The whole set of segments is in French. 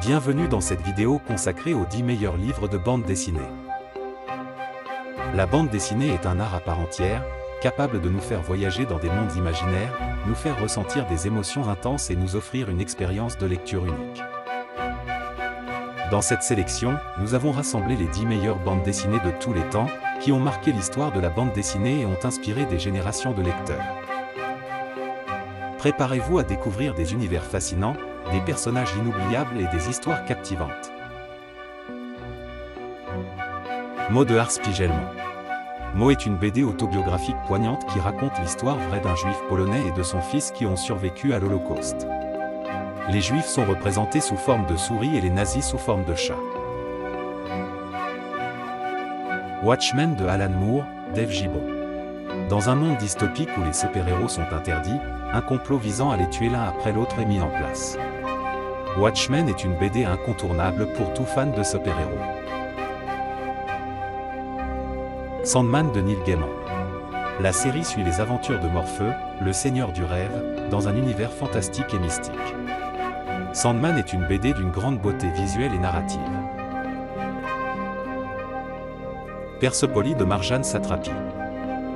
Bienvenue dans cette vidéo consacrée aux 10 meilleurs livres de bande dessinée. La bande dessinée est un art à part entière, capable de nous faire voyager dans des mondes imaginaires, nous faire ressentir des émotions intenses et nous offrir une expérience de lecture unique. Dans cette sélection, nous avons rassemblé les 10 meilleures bandes dessinées de tous les temps, qui ont marqué l'histoire de la bande dessinée et ont inspiré des générations de lecteurs. Préparez-vous à découvrir des univers fascinants, des personnages inoubliables et des histoires captivantes. Mo de Ars Spiegelman. Mo est une BD autobiographique poignante qui raconte l'histoire vraie d'un juif polonais et de son fils qui ont survécu à l'Holocauste. Les juifs sont représentés sous forme de souris et les nazis sous forme de chats. Watchmen de Alan Moore, Dave Gibbon. Dans un monde dystopique où les super-héros sont interdits, un complot visant à les tuer l'un après l'autre est mis en place. Watchmen est une BD incontournable pour tout fan de super-héros. Sandman de Neil Gaiman. La série suit les aventures de Morpheu, le seigneur du rêve, dans un univers fantastique et mystique. Sandman est une BD d'une grande beauté visuelle et narrative. Persepolis de Marjane Satrapi.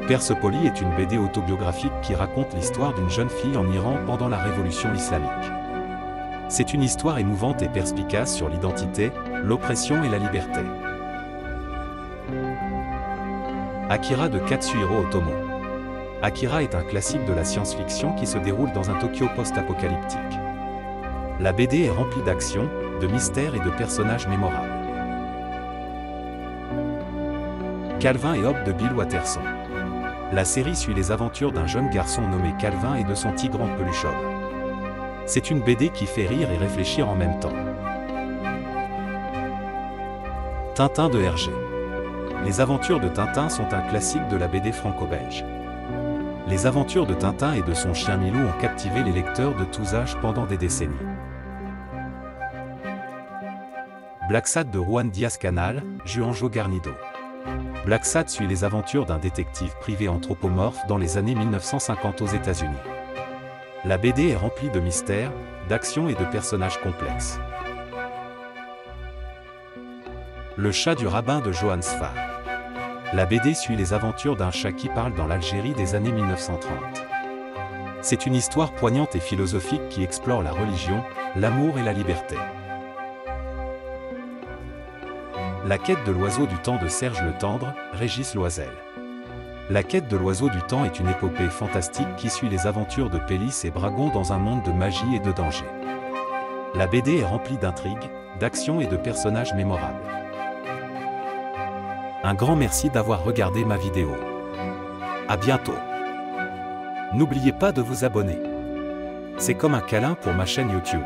Persepolis est une BD autobiographique qui raconte l'histoire d'une jeune fille en Iran pendant la révolution islamique. C'est une histoire émouvante et perspicace sur l'identité, l'oppression et la liberté. Akira de Katsuhiro Otomo. Akira est un classique de la science-fiction qui se déroule dans un Tokyo post-apocalyptique. La BD est remplie d'action, de mystères et de personnages mémorables. Calvin et Hobbes de Bill Watterson. La série suit les aventures d'un jeune garçon nommé Calvin et de son tigre en peluche Hobbes. C'est une BD qui fait rire et réfléchir en même temps. Tintin de Hergé. Les aventures de Tintin sont un classique de la BD franco-belge. Les aventures de Tintin et de son chien Milou ont captivé les lecteurs de tous âges pendant des décennies. Blacksad de Juan Diaz-Canal, Juanjo Garnido. Blacksad suit les aventures d'un détective privé anthropomorphe dans les années 1950 aux États-Unis. La BD est remplie de mystères, d'action et de personnages complexes. Le chat du rabbin de Johann Sfar. La BD suit les aventures d'un chat qui parle dans l'Algérie des années 1930. C'est une histoire poignante et philosophique qui explore la religion, l'amour et la liberté. La quête de l'oiseau du temps de Serge Le Tendre, Régis Loisel. La quête de l'oiseau du temps est une épopée fantastique qui suit les aventures de Pélis et Bragon dans un monde de magie et de danger. La BD est remplie d'intrigues, d'action et de personnages mémorables. Un grand merci d'avoir regardé ma vidéo. À bientôt. N'oubliez pas de vous abonner. C'est comme un câlin pour ma chaîne YouTube.